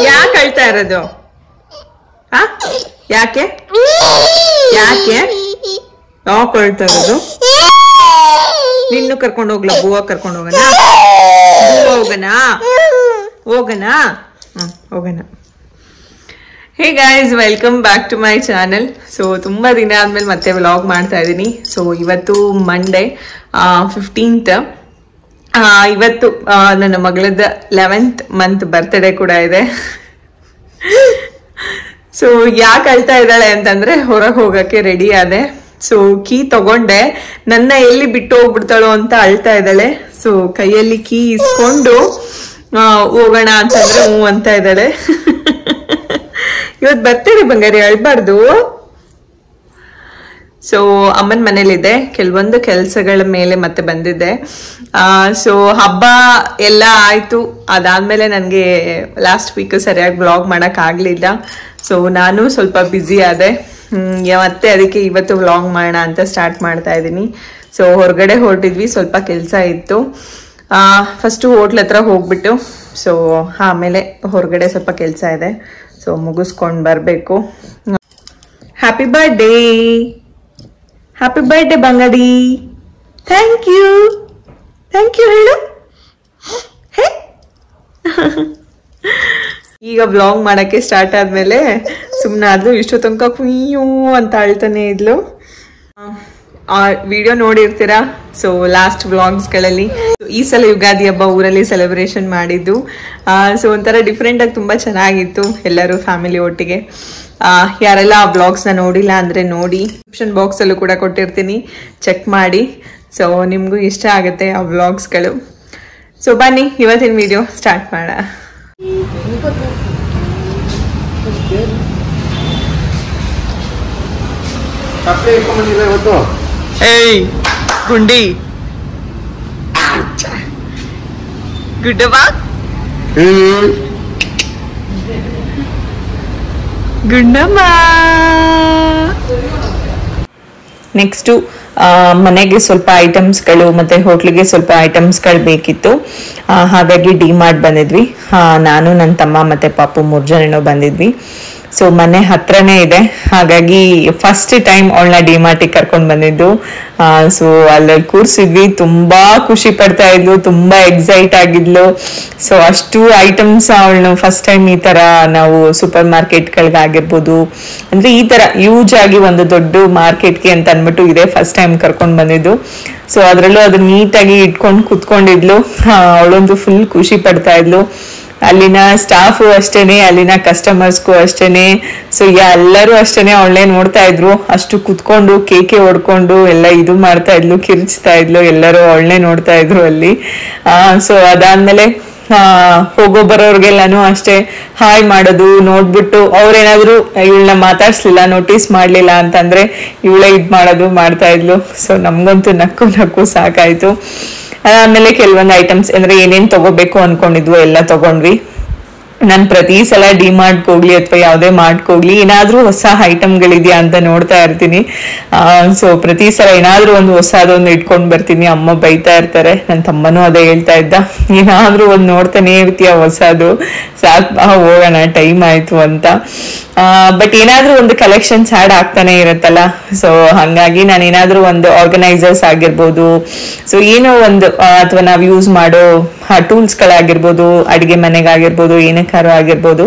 ಯಾಕೆ ಅಳ್ತಾ ಇರೋದು? ಯಾಕೆ ಯಾಕೆ ಯಾಕೆ ಅಳ್ತಾ ಇರೋದು? ನಿನ್ನು ಕರ್ಕೊಂಡು ಹೋಗ್ಲಾ? ಬೂವ ಕರ್ಕೊಂಡು ಹೋಗೋಣ? ಹೋಗೋಣ ಹೋಗೋಣ ಹೋಗೋಣ. Hey guys, welcome back to my channel. So ತುಂಬ ದಿನ ಆದ್ಮೇಲೆ ಮತ್ತೆ ವ್ಲಾಗ್ ಮಾಡ್ತಾ ಇದ್ದೀನಿ. ಸೊ ಇವತ್ತು ಮಂಡೇ 15th. ಇವತ್ತು ನನ್ನ ಮಗಳದ್ದು 11th ಮಂತ್ ಬರ್ತ್ಡೇ ಕೂಡ ಇದೆ. ಸೊ ಯಾಕೆ ಅಳ್ತಾ ಇದ್ದಾಳೆ ಅಂತಂದ್ರೆ, ಹೊರಗೆ ಹೋಗಕ್ಕೆ ರೆಡಿ ಆದೆ. ಸೊ ಕೀ ತಗೊಂಡೆ, ನನ್ನ ಎಲ್ಲಿ ಬಿಟ್ಟು ಹೋಗ್ಬಿಡ್ತಾಳೋ ಅಂತ ಅಳ್ತಾ ಇದ್ದಾಳೆ. ಸೊ ಕೈಯಲ್ಲಿ ಕೀ ಇಸ್ಕೊಂಡು ಹೋಗೋಣ ಅಂತಂದ್ರೆ ಹ್ಞೂ ಅಂತ ಇದ್ದಾಳೆ. ಇವತ್ತು ಬರ್ತೀರಿ ಬಂಗಾರಿ, ಅಳ್ಬಾರ್ದು. ಸೊ ಅಮ್ಮನ ಮನೇಲಿದೆ, ಕೆಲವೊಂದು ಕೆಲಸಗಳ ಮೇಲೆ ಮತ್ತೆ ಬಂದಿದ್ದೆ. ಸೊ ಹಬ್ಬ ಎಲ್ಲ ಆಯ್ತು. ಅದಾದ್ಮೇಲೆ ನನಗೆ ಲಾಸ್ಟ್ ವೀಕ್ ಸರಿಯಾಗಿ ವ್ಲಾಗ್ ಮಾಡಕ್ ಆಗ್ಲಿಲ್ಲ. ಸೊ ನಾನು ಸ್ವಲ್ಪ ಬ್ಯುಸಿ ಆದೆ. ಮತ್ತೆ ಅದಕ್ಕೆ ಇವತ್ತು ವ್ಲಾಗ್ ಮಾಡೋಣ ಅಂತ ಸ್ಟಾರ್ಟ್ ಮಾಡ್ತಾ ಇದ್ದೀನಿ. ಸೊ ಹೊರಗಡೆ ಹೊರಟಿದ್ವಿ, ಸ್ವಲ್ಪ ಕೆಲಸ ಇತ್ತು. ಫಸ್ಟು ಹೋಟ್ಲ್ ಹತ್ರ ಹೋಗ್ಬಿಟ್ಟು, ಸೊ ಆಮೇಲೆ ಹೊರಗಡೆ ಸ್ವಲ್ಪ ಕೆಲಸ ಇದೆ. ಸೊ ಮುಗಿಸ್ಕೊಂಡು ಬರಬೇಕು. ಹ್ಯಾಪಿ ಬರ್ಡೇ, ಹ್ಯಾಪಿ ಬರ್ಡೇ ಬಂಗಾಡಿ. ಥ್ಯಾಂಕ್ ಯು ಹೇಳು. ಈಗ ವ್ಲಾಗ್ ಮಾಡಕ್ಕೆ ಸ್ಟಾರ್ಟ್ ಆದ್ಮೇಲೆ ಸುಮ್ಮನೆ ಆದ್ಲು. ಇಷ್ಟು ತನಕ ಕುಯ್ಯೂ ಅಂತ ಅಳ್ತಾನೆ ಇದ್ಲು. ವಿಡಿಯೋ ನೋಡಿರ್ತೀರಾ. ಸೊ ಲಾಸ್ಟ್ ವ್ಲಾಗ್ಸ್ಗಳಲ್ಲಿ ಈ ಸಲ ಯುಗಾದಿ ಹಬ್ಬ ಊರಲ್ಲಿ ಸೆಲೆಬ್ರೇಷನ್ ಮಾಡಿದ್ದು. ಸೊ ಒಂಥರ ಡಿಫ್ರೆಂಟ್ ಆಗಿ ತುಂಬಾ ಚೆನ್ನಾಗಿತ್ತು, ಎಲ್ಲರೂ ಫ್ಯಾಮಿಲಿ ಒಟ್ಟಿಗೆ. ಯಾರೆಲ್ಲ ಆ ವ್ಲಾಗ್ಸ್ನ ನೋಡಿಲ್ಲ ಅಂದ್ರೆ ನೋಡಿ, ಡಿಸ್ಕ್ರಿಪ್ಷನ್ ಬಾಕ್ಸ್ ಅಲ್ಲೂ ಕೂಡ ಕೊಟ್ಟಿರ್ತೀನಿ, ಚೆಕ್ ಮಾಡಿ. ಸೊ ನಿಮ್ಗೂ ಇಷ್ಟ ಆಗುತ್ತೆ ಆ ವ್ಲಾಗ್ಸ್ಗಳು. ಸೊ ಬನ್ನಿ ಇವತ್ತಿನ ವಿಡಿಯೋ ಸ್ಟಾರ್ಟ್ ಮಾಡೋಣ. ಏಯ್ ಗುಂಡಿ ಗುಡ್ಡವ್ವ, ಗುಂಡಮ್ಮ. ನೆಕ್ಸ್ಟು ಮನೆಗೆ ಸ್ವಲ್ಪ ಐಟಮ್ಸ್ಗಳು ಮತ್ತೆ ಹೋಟ್ಲಿಗೆ ಸ್ವಲ್ಪ ಐಟಮ್ಸ್ಗಳು ಬೇಕಿತ್ತು. ಹಾಗಾಗಿ ಡಿಮಾರ್ಟ್ ಬಂದಿದ್ವಿ. ನಾನು ನನ್ನ ತಮ್ಮ ಮತ್ತೆ ಪಾಪು 3 ಜನ ಬಂದಿದ್ವಿ. ಸೊ ಮನೆ ಹತ್ರನೇ ಇದೆ, ಹಾಗಾಗಿ ಫಸ್ಟ್ ಟೈಮ್ ಅವಳನ್ನ ಡಿಮಾರ್ಟಿಗೆ ಕರ್ಕೊಂಡು ಬಂದಿದ್ದು. ಸೊ ಅಲ್ಲಿ ಕೂರ್ಸಿದ್ವಿ, ತುಂಬಾ ಖುಷಿ ಪಡ್ತಾ ಇದ್ಲು, ತುಂಬಾ ಎಕ್ಸೈಟ್ ಆಗಿದ್ಲು. ಸೊ ಅಷ್ಟು ಐಟಮ್ಸ್ ಅವಳನ್ನ ಫಸ್ಟ್ ಟೈಮ್ ಈ ತರ ನಾವು ಸೂಪರ್ ಮಾರ್ಕೆಟ್ಗಳಿಗಾಗಿರ್ಬೋದು, ಅಂದ್ರೆ ಈ ತರ ಯೂಸ್ ಆಗಿ ಒಂದು ದೊಡ್ಡ ಮಾರ್ಕೆಟ್ಗೆ ಅಂತ ಅಂದ್ಬಿಟ್ಟು ಇದೇ ಫಸ್ಟ್ ಟೈಮ್ ಕರ್ಕೊಂಡು ಬಂದಿದ್ದು. ಸೊ ಅದ್ರಲ್ಲೂ ಅದು ನೀಟಾಗಿ ಇಟ್ಕೊಂಡು ಕುತ್ಕೊಂಡಿದ್ಲು. ಅವಳೊಂದು ಫುಲ್ ಖುಷಿ ಪಡ್ತಾ ಇದ್ಲು. ಅಲ್ಲಿನ ಸ್ಟಾಫು ಅಷ್ಟೇನೆ, ಅಲ್ಲಿನ ಕಸ್ಟಮರ್ಸ್ಗೂ ಅಷ್ಟೇನೆ. ಸೊ ಎಲ್ಲರೂ ಅಷ್ಟೇನೆ ಅವಳನ್ನೇ ನೋಡ್ತಾ ಇದ್ರು. ಅಷ್ಟು ಕುತ್ಕೊಂಡು ಕೇಕೆ ಹೊಡ್ಕೊಂಡು ಎಲ್ಲ ಇದು ಮಾಡ್ತಾ ಇದ್ಲು, ಕಿರ್ಚ್ತಾ ಇದ್ಲು. ಎಲ್ಲರೂ ಅವಳನ್ನೇ ನೋಡ್ತಾ ಇದ್ರು ಅಲ್ಲಿ. ಸೊ ಅದಾದ್ಮೇಲೆ ಹೋಗೋ ಬರೋರ್ಗೆಲ್ಲಾನು ಅಷ್ಟೇ ಹಾಯ್ ಮಾಡೋದು ನೋಡ್ಬಿಟ್ಟು, ಅವ್ರೇನಾದ್ರು ಇವಳನ್ನ ಮಾತಾಡ್ಸ್ಲಿಲ್ಲ, ನೋಟಿಸ್ ಮಾಡ್ಲಿಲ್ಲ ಅಂತಂದ್ರೆ ಇವಳೇ ಇದ್ ಮಾಡೋದು ಮಾಡ್ತಾ ಇದ್ಲು. ಸೊ ನಮ್ಗಂತೂ ನಕ್ಕು ಸಾಕಾಯ್ತು. ಆಮೇಲೆ ಕೆಲವೊಂದು ಐಟಮ್ಸ್ ಅಂದ್ರೆ ಏನೇನ್ ತಗೋಬೇಕು ಅನ್ಕೊಂಡಿದ್ವು ಎಲ್ಲ ತಗೊಂಡ್ವಿ. ನಾನು ಪ್ರತಿ ಸಲ ಡಿಮಾರ್ಟ್ಗೆ ಹೋಗ್ಲಿ ಅಥವಾ ಯಾವುದೇ ಮಾರ್ಟ್ಗೆ ಹೋಗ್ಲಿ ಏನಾದ್ರೂ ಹೊಸ ಐಟಮ್ಗಳಿದ್ಯಾ ಅಂತ ನೋಡ್ತಾ ಇರ್ತೀನಿ. ಸೊ ಪ್ರತಿ ಸಲ ಏನಾದ್ರೂ ಒಂದು ಹೊಸದೊಂದು ಇಟ್ಕೊಂಡು ಬರ್ತೀನಿ. ಅಮ್ಮ ಬೈತಾ ಇರ್ತಾರೆ, ನನ್ನ ತಮ್ಮನೂ ಅದೇ ಹೇಳ್ತಾ ಇದ್ದ, ಏನಾದ್ರೂ ಒಂದು ನೋಡ್ತಾನೆ ಇರ್ತೀಯ ಹೊಸದು, ಸಾಕು ಹೋಗೋಣ ಟೈಮ್ ಆಯ್ತು ಅಂತ. ಬಟ್ ಏನಾದ್ರೂ ಒಂದು ಕಲೆಕ್ಷನ್ಸ್ ಆ್ಯಡ್ ಆಗ್ತಾನೆ ಇರುತ್ತಲ್ಲ. ಸೊ ಹಂಗಾಗಿ ನಾನು ಏನಾದ್ರೂ ಒಂದು ಆರ್ಗನೈಸರ್ಸ್ ಆಗಿರ್ಬೋದು, ಸೊ ಏನೋ ಒಂದು ಅಥವಾ ನಾವು ಯೂಸ್ ಮಾಡೋ ಟೂಲ್ಸ್ಗಳಾಗಿರ್ಬೋದು, ಅಡಿಗೆ ಮನೆಗಾಗಿರ್ಬೋದು, ಏನಕ್ಕಾರು ಆಗಿರ್ಬೋದು.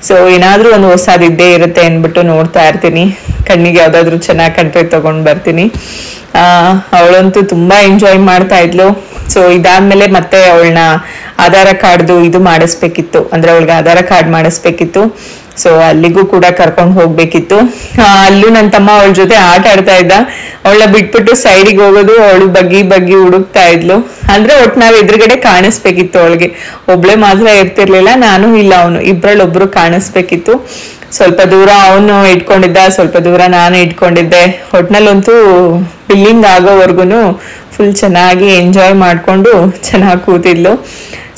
ಸೊ ಏನಾದ್ರೂ ಒಂದು ಹೊಸದಿದ್ದೇ ಇರುತ್ತೆ ಅಂದ್ಬಿಟ್ಟು ನೋಡ್ತಾ ಇರ್ತೀನಿ. ಕಣ್ಣಿಗೆ ಯಾವ್ದಾದ್ರು ಚೆನ್ನಾಗಿ ಕಂಡ್ರೆ ತಗೊಂಡ್ ಬರ್ತೀನಿ. ಅವಳಂತೂ ತುಂಬಾ ಎಂಜಾಯ್ ಮಾಡ್ತಾ ಇದ್ಲು. ಸೊ ಇದಾದ್ಮೇಲೆ ಮತ್ತೆ ಅವಳನ್ನ ಆಧಾರ ಕಾರ್ಡ್ದು ಇದು ಮಾಡಿಸ್ಬೇಕಿತ್ತು, ಅಂದ್ರೆ ಅವಳಿಗೆ ಆಧಾರ ಕಾರ್ಡ್ ಮಾಡಿಸ್ಬೇಕಿತ್ತು. ಸೊ ಅಲ್ಲಿಗೂ ಕೂಡ ಕರ್ಕೊಂಡು ಹೋಗ್ಬೇಕಿತ್ತು. ಅಲ್ಲೂ ನನ್ನ ತಮ್ಮ ಅವಳ ಜೊತೆ ಆಟ ಆಡ್ತಾ ಇದ್ದ. ಅವಳನ್ನ ಬಿಟ್ಬಿಟ್ಟು ಸೈಡಿಗೆ ಹೋಗೋದು, ಅವಳು ಬಗ್ಗಿ ಹುಡುಕ್ತಾ ಇದ್ಲು. ಅಂದ್ರೆ ಒಟ್ಟು ನಾವ್ ಎದುರುಗಡೆ ಕಾಣಿಸ್ಬೇಕಿತ್ತು ಅವಳಿಗೆ. ಒಬ್ಳೆ ಮಾತ್ರ ಇರ್ತಿರ್ಲಿಲ್ಲ, ನಾನು ಇಲ್ಲ ಅವನು, ಇಬ್ರಲ್ಲಿ ಒಬ್ರು ಕಾಣಿಸ್ಬೇಕಿತ್ತು. ಸ್ವಲ್ಪ ದೂರ ಅವನು ಇಟ್ಕೊಂಡಿದ್ದ, ಸ್ವಲ್ಪ ದೂರ ನಾನು ಇಟ್ಕೊಂಡಿದ್ದೆ. ಒಟ್ನಲ್ಲಂತೂ ಬಿಲ್ಲಿಂಗ್ ಆಗೋವರ್ಗುನು ಫುಲ್ ಚೆನ್ನಾಗಿ ಎಂಜಾಯ್ ಮಾಡ್ಕೊಂಡು ಚೆನ್ನಾಗಿ ಕೂತಿದ್ಲು.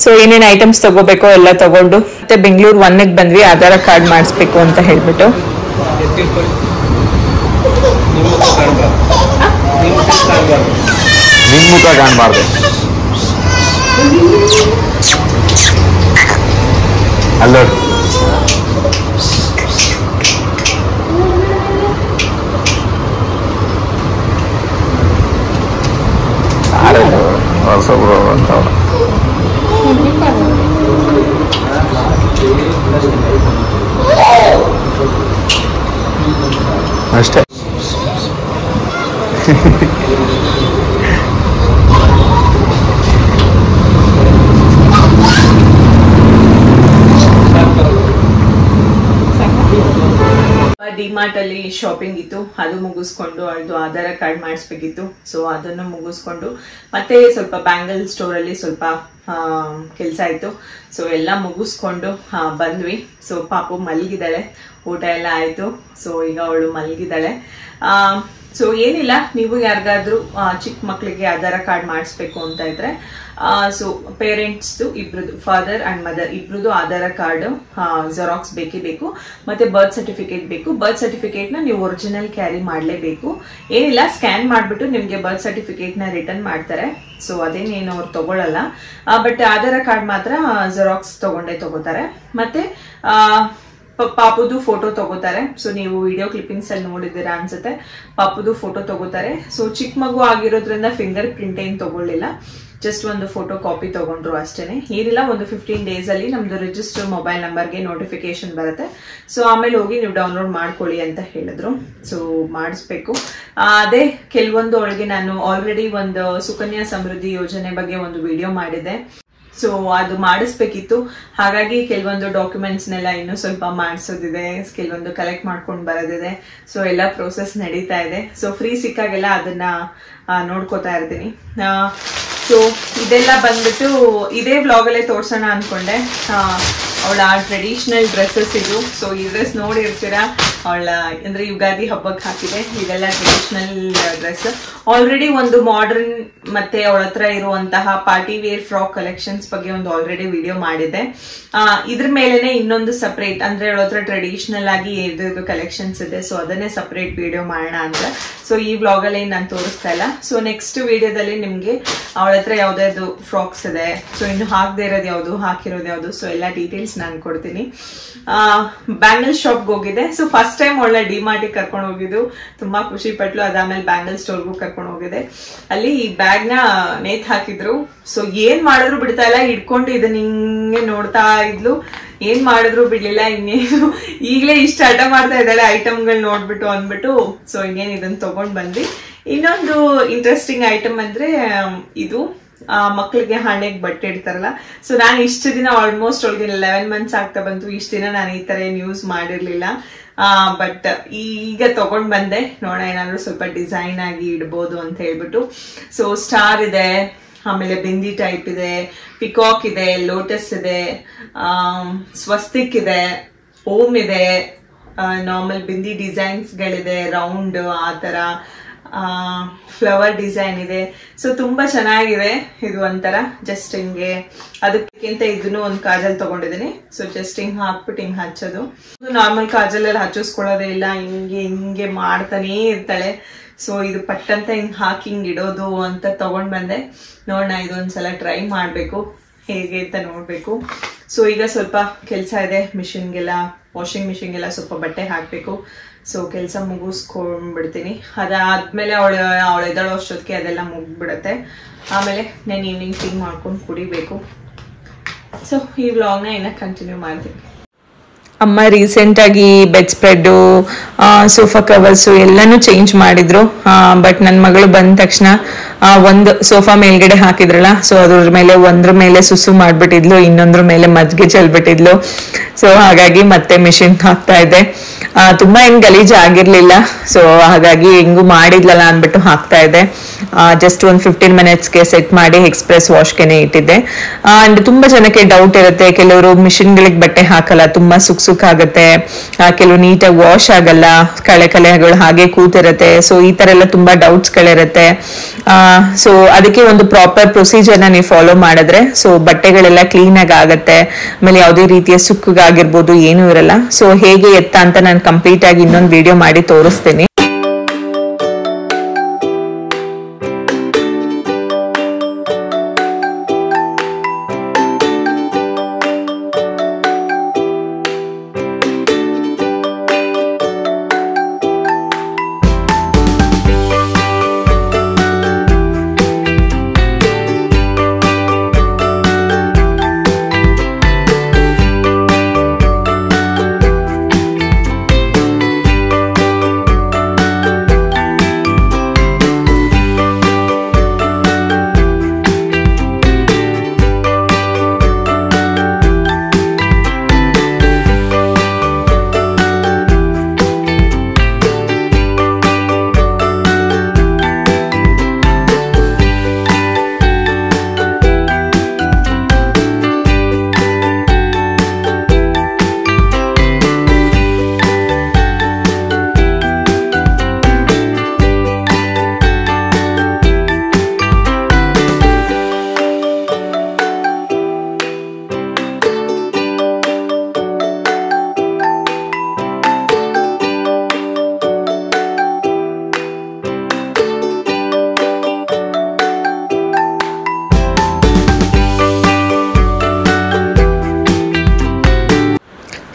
ಸೊ ಏನೇನು ಐಟಮ್ಸ್ ತಗೋಬೇಕೋ ಎಲ್ಲ ತಗೊಂಡು ಮತ್ತೆ ಬೆಂಗಳೂರು 1ಗೆ ಬಂದ್ವಿ ಆಧಾರ ಕಾರ್ಡ್ ಮಾಡಿಸ್ಬೇಕು ಅಂತ ಹೇಳ್ಬಿಟ್ಟು. ಅಲ್ಲ ಹೊಸಬ್ರು ಅಂತ ಅಷ್ಟೇ. ಡಿಮಾರ್ಟ್ ಅಲ್ಲಿ ಶಾಪಿಂಗ್ ಇತ್ತು, ಅದು ಮುಗಿಸ್ಕೊಂಡು ಅದು ಆಧಾರ್ ಕಾರ್ಡ್ ಮಾಡಿಸ್ಬೇಕಿತ್ತು. ಸೊ ಅದನ್ನು ಮುಗಿಸ್ಕೊಂಡು ಮತ್ತೆ ಸ್ವಲ್ಪ ಬ್ಯಾಂಗಲ್ ಸ್ಟೋರ್ ಅಲ್ಲಿ ಸ್ವಲ್ಪ ಕೆಲಸ ಇತ್ತು. ಸೊ ಎಲ್ಲ ಮುಗಿಸ್ಕೊಂಡು ಬಂದ್ವಿ. ಸೊ ಪಾಪು ಮಲಗಿದ್ದಾಳೆ, ಊಟ ಎಲ್ಲ ಆಯ್ತು. ಸೊ ಈಗ ಅವಳು ಮಲಗಿದ್ದಾಳೆ. ಸೊ ಏನಿಲ್ಲ, ನೀವು ಯಾರಿಗಾದ್ರೂ ಚಿಕ್ಕ ಮಕ್ಕಳಿಗೆ ಆಧಾರ್ ಕಾರ್ಡ್ ಮಾಡಿಸ್ಬೇಕು ಅಂತ ಇದ್ರೆ ಸೊ ಪೇರೆಂಟ್ಸ್ದು ಇಬ್ರದ್ದು, ಫಾದರ್ ಅಂಡ್ ಮದರ್ ಇಬ್ರದ್ದು ಆಧಾರ್ ಕಾರ್ಡ್ ಜೆರಾಕ್ಸ್ ಬೇಕೇ ಬೇಕು. ಮತ್ತೆ ಬರ್ತ್ ಸರ್ಟಿಫಿಕೇಟ್ ಬೇಕು. ಬರ್ತ್ ಸರ್ಟಿಫಿಕೇಟ್ ನ ನೀವು ಒರಿಜಿನಲ್ ಕ್ಯಾರಿ ಮಾಡಲೇಬೇಕು. ಏನಿಲ್ಲ, ಸ್ಕ್ಯಾನ್ ಮಾಡಿಬಿಟ್ಟು ನಿಮ್ಗೆ ಬರ್ತ್ ಸರ್ಟಿಫಿಕೇಟ್ ನ ರಿಟರ್ನ್ ಮಾಡ್ತಾರೆ. ಸೊ ಅದೇನೇನು ಅವ್ರು ತಗೊಳ್ಳಲ್ಲ. ಬಟ್ ಆಧಾರ್ ಕಾರ್ಡ್ ಮಾತ್ರ ಜೆರಾಕ್ಸ್ ತಗೋತಾರೆ. ಮತ್ತೆ ಪಾಪುದು ಫೋಟೋ ತಗೋತಾರೆ. ಸೊ ನೀವು ವಿಡಿಯೋ ಕ್ಲಿಪ್ಪಿಂಗ್ಸ್ ಅಲ್ಲಿ ನೋಡಿದ್ದೀರಾ ಅನ್ಸುತ್ತೆ. ಪಾಪುದು ಫೋಟೋ ತಗೋತಾರೆ. ಸೊ ಚಿಕ್ಕ ಮಗು ಆಗಿರೋದ್ರಿಂದ ಫಿಂಗರ್ ಪ್ರಿಂಟ್ ಏನ್ ತಗೊಳ್ಳಿಲ್ಲ, ಜಸ್ಟ್ ಒಂದು ಫೋಟೋ ಕಾಪಿ ತಗೊಂಡ್ರು ಅಷ್ಟೇನೆ. ಏನಿಲ್ಲ, ಒಂದು 15 days ಅಲ್ಲಿ ನಮ್ದು ರಿಜಿಸ್ಟರ್ ಮೊಬೈಲ್ ನಂಬರ್ಗೆ ನೋಟಿಫಿಕೇಶನ್ ಬರುತ್ತೆ. ಸೊ ಆಮೇಲೆ ಹೋಗಿ ನೀವು ಡೌನ್ಲೋಡ್ ಮಾಡ್ಕೊಳ್ಳಿ ಅಂತ ಹೇಳಿದ್ರು. ಸೊ ಮಾಡಿಸ್ಬೇಕು. ಅದೇ ಕೆಲವೊಂದು ಒಳಗೆ ನಾನು ಆಲ್ರೆಡಿ ಒಂದು ಸುಕನ್ಯಾ ಸಮೃದ್ಧಿ ಯೋಜನೆ ಬಗ್ಗೆ ಒಂದು ವಿಡಿಯೋ ಮಾಡಿದ್ದೆ. ಸೊ ಅದು ಮಾಡಿಸ್ಬೇಕಿತ್ತು. ಹಾಗಾಗಿ ಕೆಲವೊಂದು ಡಾಕ್ಯುಮೆಂಟ್ಸ್ನೆಲ್ಲ ಇನ್ನೂ ಸ್ವಲ್ಪ ಮಾಡಿಸೋದಿದೆ, ಕೆಲವೊಂದು ಕಲೆಕ್ಟ್ ಮಾಡ್ಕೊಂಡು ಬರೋದಿದೆ. ಸೊ ಎಲ್ಲ ಪ್ರೋಸೆಸ್ ನಡೀತಾ ಇದೆ. ಸೊ ಫ್ರೀ ಸಿಕ್ಕಾಗೆಲ್ಲ ಅದನ್ನ ನೋಡ್ಕೋತಾ ಇರ್ತೀನಿ. ಸೊ ಇದೆಲ್ಲ ಬಂದ್ಬಿಟ್ಟು ಇದೇ ವ್ಲಾಗ್ ಅಲ್ಲೇ ತೋರ್ಸೋಣ ಅನ್ಕೊಂಡೆ. ಅವಳ ಟ್ರೆಡಿಷನಲ್ ಡ್ರೆಸ್ಸಸ್ ಇದು. ಸೊ ಈ ಡ್ರೆಸ್ ನೋಡಿರ್ತೀರಾ, ಅವಳ ಅಂದ್ರೆ ಯುಗಾದಿ ಹಬ್ಬಕ್ಕೆ ಹಾಕಿದೆ. ಇದೆಲ್ಲ ಟ್ರೆಡಿಷನಲ್ ಡ್ರೆಸ್. ಆಲ್ರೆಡಿ ಒಂದು ಮಾಡರ್ನ್ ಮತ್ತೆ ಅವಳ ಹತ್ರ ಇರುವಂತಹ ಪಾರ್ಟಿ ವೇರ್ ಫ್ರಾಕ್ ಕಲೆಕ್ಷನ್ಸ್ ಬಗ್ಗೆ ಒಂದು ಆಲ್ರೆಡಿ ವಿಡಿಯೋ ಮಾಡಿದೆ. ಇದ್ರ ಮೇಲೆನೆ ಇನ್ನೊಂದು ಸಪರೇಟ್, ಅಂದ್ರೆ ಅವಳ ಹತ್ರ ಟ್ರೆಡಿಷನಲ್ ಆಗಿ ಇದ್ರದ್ದು ಕಲೆಕ್ಷನ್ಸ್ ಇದೆ. ಸೊ ಅದನ್ನೇ ಸಪರೇಟ್ ವಿಡಿಯೋ ಮಾಡೋಣ ಅಂತ. ಸೊ ಈ ವ್ಲಾಗ್ ಅಲ್ಲಿ ನಾನು ತೋರಿಸ್ತಾ ಇಲ್ಲ. ಸೊ ನೆಕ್ಸ್ಟ್ ವಿಡಿಯೋದಲ್ಲಿ ನಿಮ್ಗೆ ಅವಳ ಹತ್ರ ಯಾವ್ದಾದ್ರು ಫ್ರಾಕ್ಸ್ ಇದೆ, ಸೊ ಇನ್ನು ಹಾಕದೇ ಇರೋದು ಯಾವ್ದು, ಹಾಕಿರೋದು ಯಾವ್ದು, ಸೊ ಎಲ್ಲ ಡೀಟೇಲ್ಸ್ ನಾನು ಕೊಡ್ತೀನಿ. ಬ್ಯಾಂಗಲ್ ಶಾಪ್ಗೆ ಹೋಗಿದ್ದೆ. ಸೊ ಫಸ್ಟ್ ಟೈಮ್ ಒಳ್ಳೆ ಡಿಮಾರ್ಟಿಗೆ ಕರ್ಕೊಂಡು ಹೋಗಿದ್ದು, ತುಂಬಾ ಖುಷಿ ಪಟ್ಲು. ಅದಾದ್ಮೇಲೆ ಬ್ಯಾಂಗಲ್ ಸ್ಟೋರ್ಗೂ ಕರ್ಕೊಂಡು ಹೋಗಿದ್ದೆ. ಅಲ್ಲಿ ಈ ಬ್ಯಾಗ್ ನ ನೇತ್ ಹಾಕಿದ್ರು. ಸೊ ಏನ್ ಮಾಡಿದ್ರು ಬಿಡ್ತಾ ಇಲ್ಲ, ಹಿಡ್ಕೊಂಡು ಇದನ್ನ ಹಿಂಗೆ ನೋಡ್ತಾ ಇದ್ಲು. ಏನ್ ಮಾಡಿದ್ರು ಬಿಡ್ಲಿಲ್ಲ. ಇನ್ನೇನು ಈಗಲೇ ಇಷ್ಟ ಹಠ ಮಾಡ್ತಾ ಇದ್ದಾಳೆ ಐಟಮ್ಗಳು ನೋಡ್ಬಿಟ್ಟು ಅಂದ್ಬಿಟ್ಟು. ಸೊ ಇನ್ನೇನು ಇದನ್ನ ತಗೊಂಡ್ ಬಂದ್ವಿ. ಇನ್ನೊಂದು ಇಂಟ್ರೆಸ್ಟಿಂಗ್ ಐಟಮ್ ಅಂದ್ರೆ ಇದು ಮಕ್ಕಳಿಗೆ ಹಣೆಗೆ ಬಟ್ಟೆ ಇಡ್ತಾರಲ್ಲ. ಸೊ ನಾನು ಇಷ್ಟು ದಿನ ಆಲ್ಮೋಸ್ಟ್ ಅವಳಿಗೆ 11 months ಆಗ್ತಾ ಬಂತು. ಇಷ್ಟು ದಿನ ನಾನು ಈ ತರ ಏನ್ ಯೂಸ್ ಮಾಡಿರ್ಲಿಲ್ಲ. ಬಟ್ ಈಗ ತಗೊಂಡ್ ಬಂದೆ, ನೋಡ ಏನಾದ್ರು ಸ್ವಲ್ಪ ಡಿಸೈನ್ ಆಗಿ ಇಡ್ಬೋದು ಅಂತ ಹೇಳ್ಬಿಟ್ಟು. ಸೊ ಸ್ಟಾರ್ ಇದೆ, ಆಮೇಲೆ ಬಿಂದಿ ಟೈಪ್ ಇದೆ, ಪಿಕಾಕ್ ಇದೆ, ಲೋಟಸ್ ಇದೆ, ಸ್ವಸ್ತಿಕ್ ಇದೆ, ಓಮ್ ಇದೆ, ನಾರ್ಮಲ್ ಬಿಂದಿ ಡಿಸೈನ್ಸ್ ಗಳಿದೆ, ರೌಂಡ್ ಆ ತರ ಫ್ಲವರ್ ಡಿಸೈನ್ ಇದೆ. ಸೊ ತುಂಬಾ ಚೆನ್ನಾಗಿದೆ. ಇದು ಒಂಥರ ಜಸ್ಟ್ ಹಿಂಗೆ, ಅದಕ್ಕಿಂತ ಇದನ್ನು ಒಂದು ಕಾಜಲ್ ತಗೊಂಡಿದ್ದೀನಿ. ಸೊ ಜಸ್ಟ್ ಹಿಂಗ್ ಹಾಕ್ಬಿಟ್ಟು ಹಿಂಗ್ ಹಚ್ಚೋದು. ನಾರ್ಮಲ್ ಕಾಜಲ್ ಅಲ್ಲಿ ಹಚ್ಚಿಸ್ಕೊಳ್ಳೋದೇ ಇಲ್ಲ, ಹಿಂಗೆ ಹಿಂಗೆ ಮಾಡ್ತಾನೇ ಇರ್ತಾಳೆ. ಸೊ ಇದು ಪಟ್ಟಂತ ಹಿಂಗ್ ಹಾಕಿ ಹಿಂಗ್ ಇಡೋದು ಅಂತ ತಗೊಂಡ್ ಬಂದೆ. ನೋಡೋಣ, ಇದೊಂದ್ಸಲ ಟ್ರೈ ಮಾಡ್ಬೇಕು ಹೇಗೆ ಅಂತ ನೋಡ್ಬೇಕು. ಸೊ ಈಗ ಸ್ವಲ್ಪ ಕೆಲಸ ಇದೆ, ಮಿಷಿನ್ಗೆಲ್ಲ, ವಾಷಿಂಗ್ ಮಿಷಿನ್ಗೆಲ್ಲ ಸ್ವಲ್ಪ ಬಟ್ಟೆ ಹಾಕ್ಬೇಕು. ಸೊ ಕೆಲಸ ಮುಗಿಸ್ಕೊಂಡ್ಬಿಡ್ತೀನಿ. ಅದಾದ್ಮೇಲೆ ಅವಳು ಎದ್ದೇಳೋ ಅಷ್ಟೊತ್ತಿಗೆ ಅದೆಲ್ಲ ಮುಗ್ಬಿಡತ್ತೆ. ಆಮೇಲೆ ನಾನು ಈವ್ನಿಂಗ್ ಟೀ ಮಾಡ್ಕೊಂಡು ಕುಡಿಬೇಕು. ಸೊ ಈ ವ್ಲಾಗ್ನ ಇನ್ನ ಕಂಟಿನ್ಯೂ ಮಾಡ್ತೀನಿ. ಅಮ್ಮ ರೀಸೆಂಟ್ ಆಗಿ ಬೆಡ್ ಸ್ಪ್ರೆಡ್, ಸೋಫಾ ಕವರ್ಸು ಎಲ್ಲಾನು ಚೇಂಜ್ ಮಾಡಿದ್ರು. ಬಟ್ ನನ್ನ ಮಗಳು ಬಂದ ತಕ್ಷಣ ಒಂದು ಸೋಫಾ ಮೇಲ್ಗಡೆ ಹಾಕಿದ್ರಲ್ಲ, ಸೊ ಅದ್ರ ಮೇಲೆ ಒಂದ್ರ ಮೇಲೆ ಸುಸು ಮಾಡ್ಬಿಟ್ಟಿದ್ಲು, ಇನ್ನೊಂದ್ರ ಮೇಲೆ ಮಜ್ಜಿಗೆ ಚೆಲ್ಬಿಟ್ಟಿದ್ಲು. ಸೊ ಹಾಗಾಗಿ ಮತ್ತೆ ಮಿಷಿನ್ ಹಾಕ್ತಾ ಇದ್ದೆ. ತುಂಬಾ ಏನ್ ಗಲೀಜ್ ಆಗಿರ್ಲಿಲ್ಲ. ಸೊ ಹಾಗಾಗಿ ಹೆಂಗು ಮಾಡಿದ್ಲಲ್ಲ ಅನ್ಬಿಟ್ಟು ಹಾಕ್ತಾ ಇದ್ದೆ. ಜಸ್ಟ್ ಒಂದು 15 minutesಗೆ ಸೆಟ್ ಮಾಡಿ ಎಕ್ಸ್ಪ್ರೆಸ್ ವಾಶ್ಗೆನೆ ಇಟ್ಟಿದ್ದೆ. ಅಂಡ್ ತುಂಬಾ ಜನಕ್ಕೆ ಡೌಟ್ ಇರುತ್ತೆ, ಕೆಲವರು ಮಿಷಿನ್ಗಳಿಗೆ ಬಟ್ಟೆ ಹಾಕಲ್ಲ, ತುಂಬಾ ಸುಕ್ ಆಗುತ್ತೆ, ಕೆಲವು ನೀಟಾಗಿ ವಾಶ್ ಆಗಲ್ಲ, ಕಳೆಗಳು ಹಾಗೆ ಕೂತಿರುತ್ತೆ. ಸೊ ಈ ತರ ಎಲ್ಲ ತುಂಬಾ ಡೌಟ್ಸ್ ಗಳಿರುತ್ತೆ. ಸೊ ಅದಕ್ಕೆ ಒಂದು ಪ್ರಾಪರ್ ಪ್ರೊಸೀಜರ್ನ ನೀವು ಫಾಲೋ ಮಾಡಿದ್ರೆ ಸೊ ಬಟ್ಟೆಗಳೆಲ್ಲ ಕ್ಲೀನ್ ಆಗಿ ಆಗತ್ತೆ. ಆಮೇಲೆ ಯಾವುದೇ ರೀತಿಯ ಸುಕ್ಕಾಗಿರ್ಬೋದು ಏನೂ ಇರಲ್ಲ. ಸೊ ಹೇಗೆ ಎತ್ತ ಅಂತ ನಾನು ಕಂಪ್ಲೀಟ್ ಆಗಿ ಇನ್ನೊಂದು ವಿಡಿಯೋ ಮಾಡಿ ತೋರಿಸ್ತೀನಿ.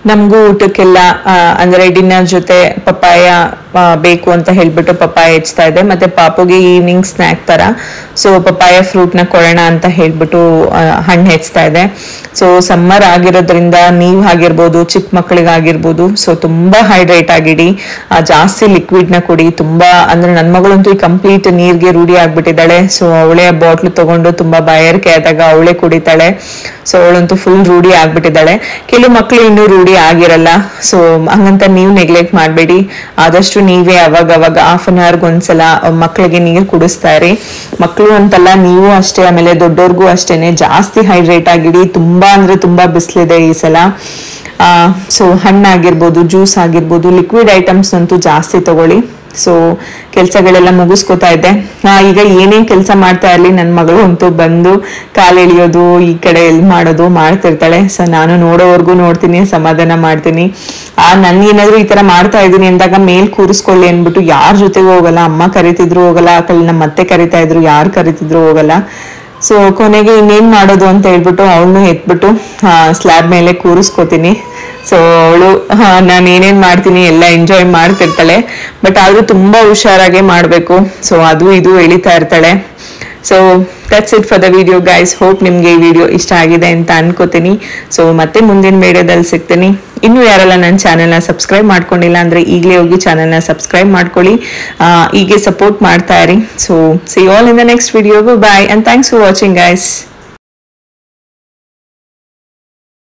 ನಮಗೂ ಊಟಕ್ಕೆಲ್ಲ ಅಂದ್ರೆ ಡಿನ್ನರ್ ಜೊತೆ ಪಪ್ಪಾಯ ಬೇಕು ಅಂತ ಹೇಳ್ಬಿಟ್ಟು ಪಪ್ಪಾಯ ಹೆಚ್ಚ್ತಾ ಇದೆ. ಮತ್ತೆ ಪಾಪುಗೆ ಈವ್ನಿಂಗ್ ಸ್ನ್ಯಾಕ್ ತರ ಸೊ ಪಪ್ಪಾಯ ಫ್ರೂಟ್ನ ಕೊಡೋಣ ಅಂತ ಹೇಳ್ಬಿಟ್ಟು ಹಣ್ಣು ಹೆಚ್ಚ್ತಾ ಇದೆ. ಸೊ ಸಮ್ಮರ್ ಆಗಿರೋದ್ರಿಂದ ನೀವು ಆಗಿರ್ಬೋದು, ಚಿಕ್ಕ ಮಕ್ಕಳಿಗಾಗಿರ್ಬೋದು, ಸೊ ತುಂಬಾ ಹೈಡ್ರೇಟ್ ಆಗಿಡಿ, ಜಾಸ್ತಿ ಲಿಕ್ವಿಡ್ನ ಕುಡಿ. ತುಂಬಾ ಅಂದ್ರೆ ನನ್ನ ಮಗಳಂತೂ ಈ ಕಂಪ್ಲೀಟ್ ನೀರಿಗೆ ರೂಢಿ ಆಗ್ಬಿಟ್ಟಿದ್ದಾಳೆ. ಸೊ ಅವಳೇ ಬಾಟ್ಲು ತಗೊಂಡು ತುಂಬಾ ಬಾಯಾರಿಕೆ ಆದಾಗ ಅವಳೇ ಕುಡಿತಾಳೆ. ಸೊ ಅವಳಂತೂ ಫುಲ್ ರೂಢಿ ಆಗ್ಬಿಟ್ಟಿದ್ದಾಳೆ. ಕೆಲವು ಮಕ್ಕಳು ಇನ್ನೂ ರೂಢಿ ಆಗಿರಲ್ಲ. ಸೊ ಹಂಗಂತ ನೀವು ನೆಗ್ಲೆಕ್ಟ್ ಮಾಡಬೇಡಿ. ಆದಷ್ಟು ನೀವೇ ಅವಾಗ ಹಾಫ್ ಅನ್ ಅವರ್ಗೆ ಒಂದ್ಸಲ ಮಕ್ಕಳಿಗೆ ನೀರು ಕುಡಿಸ್ತಾ ಇರಿ. ಮಕ್ಕಳು ಅಂತಲ್ಲ, ನೀವು ಅಷ್ಟೇ, ಆಮೇಲೆ ದೊಡ್ಡವ್ರಿಗೂ ಅಷ್ಟೇನೆ ಜಾಸ್ತಿ ಹೈಡ್ರೇಟ್ ಆಗಿಡಿ. ತುಂಬಾ ಅಂದ್ರೆ ತುಂಬಾ ಬಿಸಿಲಿದೆ ಈ ಸಲ. ಸೊ ಹಣ್ಣಾಗಿರ್ಬೋದು, ಜ್ಯೂಸ್ ಆಗಿರ್ಬೋದು, ಲಿಕ್ವಿಡ್ ಐಟಮ್ಸ್ ಅಂತೂ ಜಾಸ್ತಿ ತಗೊಳ್ಳಿ. ಸೊ ಕೆಲಸಗಳೆಲ್ಲ ಮುಗಿಸ್ಕೊತಾ ಇದ್ದೆ. ಈಗ ಏನೇನ್ ಕೆಲಸ ಮಾಡ್ತಾ ಇರ್ಲಿ, ನನ್ನ ಮಗಳು ಅಂತೂ ಬಂದು ಕಾಲೆಳಿಯೋದು, ಈ ಕಡೆ ಎಲ್ಲಿ ಮಾಡೋದು ಮಾಡ್ತಿರ್ತಾಳೆ. ಸೊ ನಾನು ನೋಡೋವರೆಗೂ ನೋಡ್ತೀನಿ, ಸಮಾಧಾನ ಮಾಡ್ತೀನಿ. ನನ್ಗೇನಾದ್ರು ಈ ತರ ಮಾಡ್ತಾ ಇದ್ದೀನಿ ಅಂದಾಗ ಮೇಲ್ ಕೂರಿಸ್ಕೊಳ್ಳಿ ಅನ್ಬಿಟ್ಟು ಯಾರ ಜೊತೆಗೂ ಹೋಗಲ್ಲ. ಅಮ್ಮ ಕರಿತಿದ್ರು ಹೋಗಲ್ಲ, ಆ ಕಡೆ ನಮ್ಮ ಮತ್ತೆ ಕರಿತಾ ಇದ್ರು, ಯಾರು ಕರಿತಿದ್ರು ಹೋಗಲ್ಲ. ಸೊ ಕೊನೆಗೆ ಇನ್ನೇನ್ ಮಾಡೋದು ಅಂತ ಹೇಳ್ಬಿಟ್ಟು ಅವಳನ್ನು ಎತ್ಬಿಟ್ಟು ಸ್ಲ್ಯಾಬ್ ಮೇಲೆ ಕೂರಿಸ್ಕೋತೀನಿ. ಸೊ ಅವಳು ನಾನು ಏನೇನ್ ಮಾಡ್ತೀನಿ ಎಲ್ಲ ಎಂಜಾಯ್ ಮಾಡ್ತಿರ್ತಾಳೆ. ಬಟ್ ಆದ್ರೂ ತುಂಬಾ ಹುಷಾರಾಗೆ ಮಾಡ್ಬೇಕು. ಸೊ ಅದು ಇದು ಎಳಿತಾ ಇರ್ತಾಳೆ. So that's it for the video guys. Hope ನಿಮ್ಗೆ ಈ ವಿಡಿಯೋ ಇಷ್ಟ ಆಗಿದೆ ಅಂತ ಅನ್ಕೋತೀನಿ. ಸೊ ಮತ್ತೆ ಮುಂದಿನ ವಿಡಿಯೋದಲ್ಲಿ ಸಿಗ್ತೀನಿ. ಇನ್ನು ಯಾರೆಲ್ಲ ನನ್ನ ಚಾನೆಲ್ನ ಸಬ್ಸ್ಕ್ರೈಬ್ ಮಾಡ್ಕೊಂಡಿಲ್ಲ ಅಂದ್ರೆ ಈಗಲೇ ಹೋಗಿ ಚಾನೆಲ್ನ ಸಬ್ಸ್ಕ್ರೈಬ್ ಮಾಡ್ಕೊಳ್ಳಿ. ಹೀಗೆ ಸಪೋರ್ಟ್ ಮಾಡ್ತಾ ಇರಿ. So see all in the next video. Bye and thanks for watching guys.